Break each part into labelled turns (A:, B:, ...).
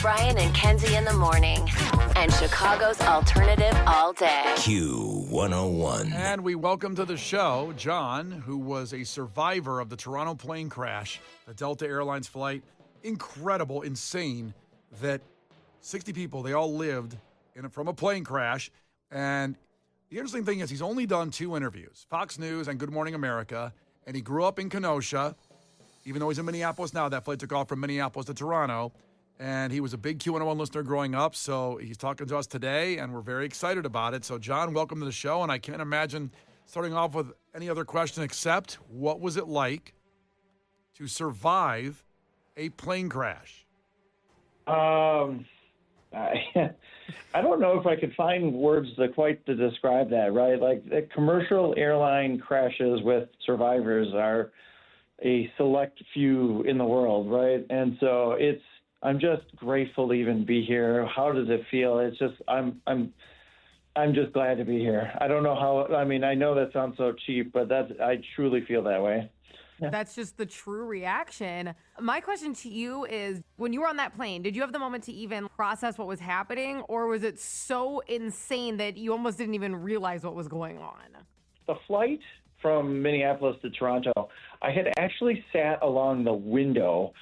A: Brian and Kenzie in the morning. And Chicago's alternative all day.
B: Q101.
C: And we welcome to the show John, who was a survivor of the Toronto plane crash, the Delta Airlines flight. Incredible, insane that 60 people, they all lived from a plane crash. And the interesting thing is he's only done 2 interviews, Fox News and Good Morning America. And he grew up in Kenosha. Even though he's in Minneapolis now, that flight took off from Minneapolis to Toronto. And he was a big Q101 listener growing up, so he's talking to us today, and we're very excited about it. So, John, welcome to the show, and I can't imagine starting off with any other question except what was it like to survive a plane crash?
D: I don't know if I could find words to describe that, right? Like, the commercial airline crashes with survivors are a select few in the world, right? And so I'm just grateful to even be here. How does it feel? It's just I'm just glad to be here. I don't know how. I mean, I know that sounds so cheap, but I truly feel that way.
E: That's just the true reaction. My question to you is, when you were on that plane, did you have the moment to even process what was happening, or was it so insane that you almost didn't even realize what was going on?
D: The flight from Minneapolis to Toronto, I had actually sat along the window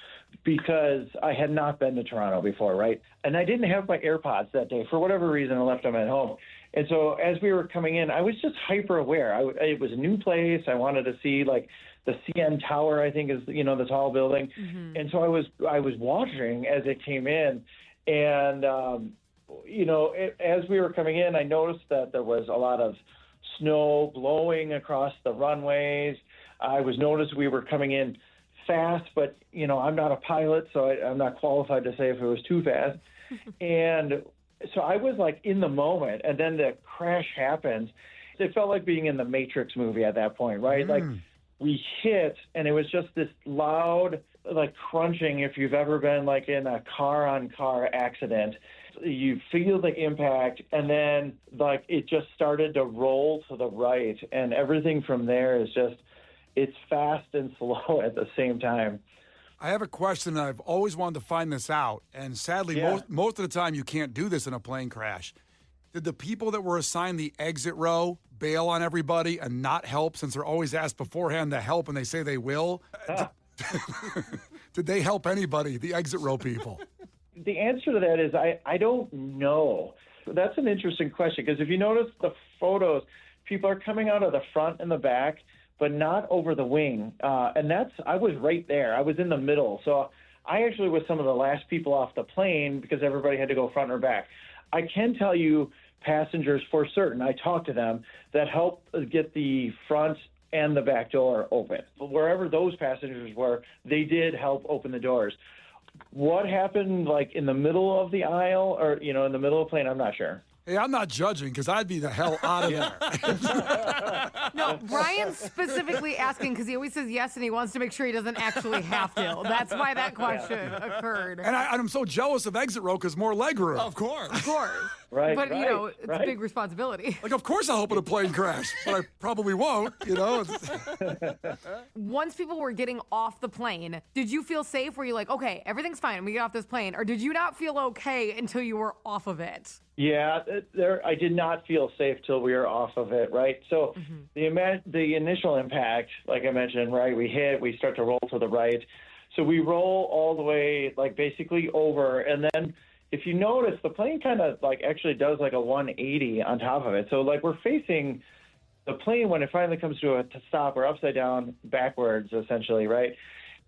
D: because I had not been to Toronto before, right? And I didn't have my AirPods that day. For whatever reason, I left them at home. And so as we were coming in, I was just hyper aware. It was a new place. I wanted to see, like, the CN Tower, I think is, the tall building. Mm-hmm. And so I was watching as it came in. And, as we were coming in, I noticed that there was a lot of snow blowing across the runways. I noticed we were coming in fast, but, I'm not a pilot, so I'm not qualified to say if it was too fast. And so I was, like, in the moment, and then the crash happens. It felt like being in the Matrix movie at that point, right? Like, we hit, and it was just this loud, like, crunching. If you've ever been, like, in a car-on-car accident, you feel the impact, and then, like, it just started to roll to the right, and everything from there is just, it's fast and slow at the same time.
C: I have a question. I've always wanted to find this out, and sadly, most of the time you can't do this in a plane crash. Did the people that were assigned the exit row bail on everybody and not help, since they're always asked beforehand to help and they say they will? Did they help anybody, the exit row people?
D: The answer to that is I don't know. That's an interesting question, because if you notice the photos, people are coming out of the front and the back, but not over the wing. And I was right there. I was in the middle. So I actually was some of the last people off the plane because everybody had to go front or back. I can tell you passengers for certain, I talked to them, that helped get the front and the back door open. But wherever those passengers were, they did help open the doors. What happened, like, in the middle of the aisle or, in the middle of the plane, I'm not sure.
C: Hey, I'm not judging, because I'd be the hell out of there.
E: No, Brian's specifically asking because he always says yes, and he wants to make sure he doesn't actually have to. That's why that question occurred.
C: And I'm so jealous of exit row because more leg room.
B: Of course.
E: Of course.
D: Right.
E: But, it's a big responsibility.
C: Like, of course I'll help in a plane crash, but I probably won't,
E: Once people were getting off the plane, did you feel safe? Were you like, okay, everything's fine, we get off this plane? Or did you not feel okay until you were off of it?
D: Yeah, I did not feel safe till we were off of it, right? So the initial impact, like I mentioned, right, we start to roll to the right. So we roll all the way, like, basically over, and then if you notice, the plane kind of, like, actually does, like, a 180 on top of it. So, like, we're facing the plane when it finally comes to a stop. We're upside down, backwards, essentially, right?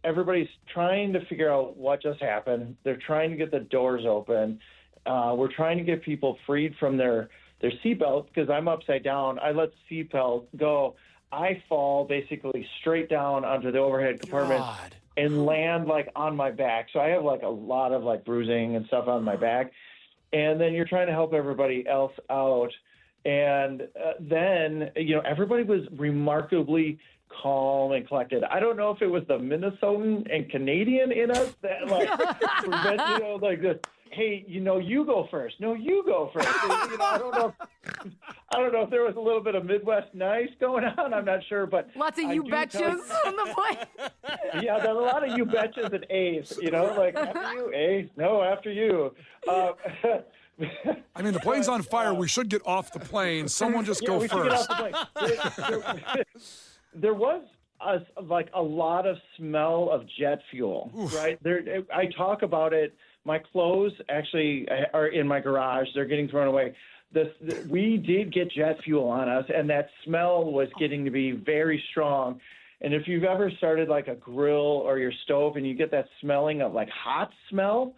D: Everybody's trying to figure out what just happened. They're trying to get the doors open. We're trying to get people freed from their seatbelt, because I'm upside down. I let the seatbelt go. I fall basically straight down onto the overhead compartment and land, like, on my back. So I have, like, a lot of, like, bruising and stuff on my back. And then you're trying to help everybody else out. And then, everybody was remarkably calm and collected. I don't know if it was the Minnesotan and Canadian in us that, like, prevent, like, this. hey, you go first. No, you go first. I don't know if there was a little bit of Midwest nice going on. I'm not sure, but
E: lots of you betches on the plane.
D: Yeah, there's a lot of you betches and A's. Like after you, A. No, after you.
C: I mean, the plane's on fire. We should get off the plane. Someone just go
D: we
C: first.
D: Should get off the plane. There was a lot of smell of jet fuel, right? I talk about it. My clothes actually are in my garage. They're getting thrown away. We did get jet fuel on us, and that smell was getting to be very strong. And if you've ever started like a grill or your stove and you get that smelling of like hot smell,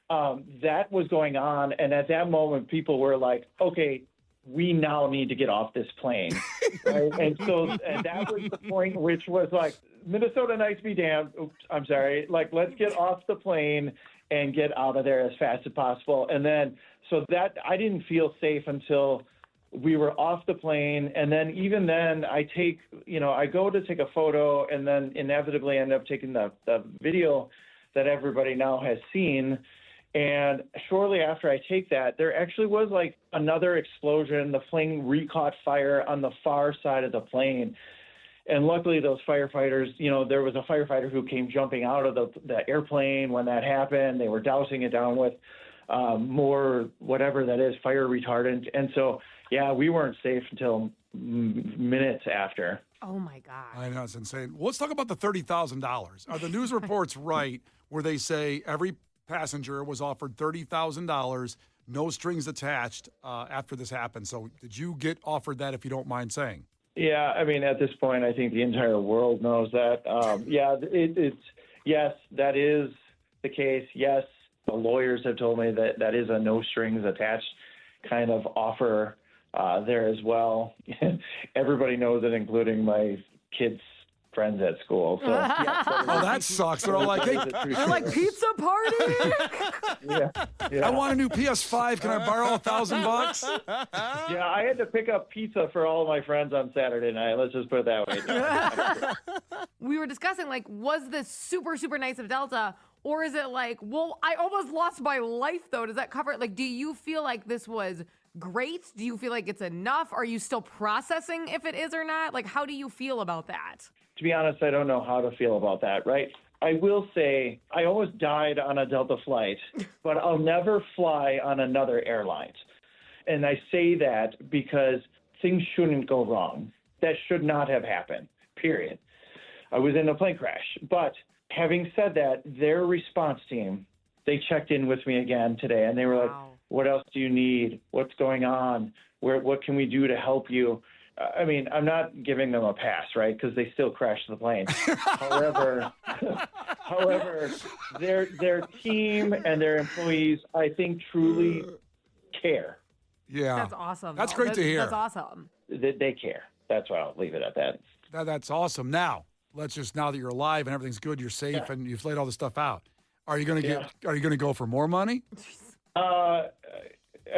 D: that was going on. And at that moment, people were like, okay, we now need to get off this plane. Right? and that was the point, which was like, Minnesota nights be damned. Oops, I'm sorry. Like, let's get off the plane and get out of there as fast as possible. And then, so that I didn't feel safe until we were off the plane. And then even then I go to take a photo and then inevitably end up taking the video that everybody now has seen. And shortly after I take that, there actually was like another explosion. The plane caught fire on the far side of the plane. And luckily those firefighters, there was a firefighter who came jumping out of the airplane when that happened. They were dousing it down with more, whatever that is, fire retardant. And so, yeah, we weren't safe until minutes after.
E: Oh, my God.
C: I know, it's insane. Well, let's talk about the $30,000. Are the news reports right where they say every passenger was offered $30,000, no strings attached after this happened? So did you get offered that, if you don't mind saying?
D: Yeah, I mean, at this point, I think the entire world knows that. Yes, that is the case. Yes, the lawyers have told me that is a no strings attached kind of offer there as well. Everybody knows it, including my kids' friends at school. So,
C: that sucks. They're all like, hey,
E: they're like, pizza party?
D: Yeah.
C: I want a new PS5. Can I borrow $1,000?
D: Yeah, I had to pick up pizza for all of my friends on Saturday night. Let's just put it that way.
E: We were discussing, like, was this super, super nice of Delta, or is it like, well, I almost lost my life, though. Does that cover it? Like, do you feel like this was great? Do you feel like it's enough? Are you still processing if it is or not? Like, how do you feel about that?
D: To be honest, I don't know how to feel about that, right? I will say I almost died on a Delta flight, but I'll never fly on another airline. And I say that because things shouldn't go wrong. That should not have happened, period. I was in a plane crash. But having said that, their response team, they checked in with me again today, and they were like, what else do you need? What's going on? What can we do to help you? I mean, I'm not giving them a pass, right? Because they still crashed the plane. However, their team and their employees, I think, truly care.
C: Yeah.
E: That's awesome.
C: That's great to hear.
E: That's awesome.
D: They care. That's why I'll leave it at that.
C: That's awesome. Now that you're alive and everything's good, you're safe, and you've laid all this stuff out. Are you going to go for more money?
D: I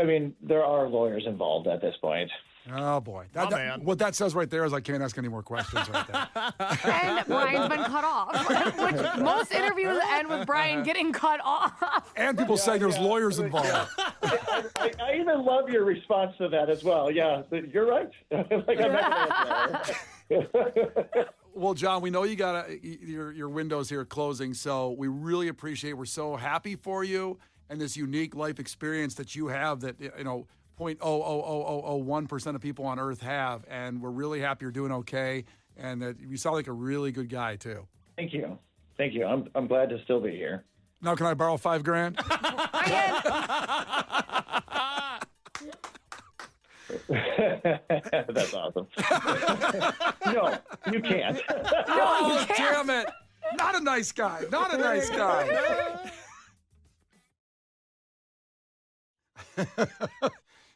D: mean, there are lawyers involved at this point.
C: Oh, boy. What that says right there is I can't ask any more questions right there.
E: And Brian's been cut off. Which most interviews end with Brian getting cut off.
C: And people saying there's lawyers involved.
D: I even love your response to that as well. Yeah, you're right. Like, I'm not going to answer.
C: Well, John, we know you got your windows here closing, so we really appreciate. We're so happy for you and this unique life experience that you have that 0.00001% of people on Earth have, and we're really happy you're doing okay, and that you sound like a really good guy too.
D: Thank you. I'm glad to still be here.
C: Now, can I borrow $5,000?
D: That's awesome. No, you can't.
C: Oh, damn it. Not a nice guy. Not a nice guy.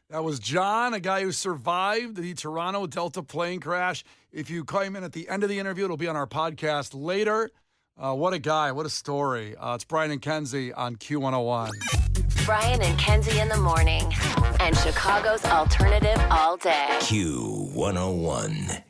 C: That was John, a guy who survived the Toronto Delta plane crash. If you came in at the end of the interview, it'll be on our podcast later. What a guy. What a story. It's Brian and Kenzie on Q101.
A: Brian and Kenzie in the morning, and Chicago's alternative all day.
B: Q101.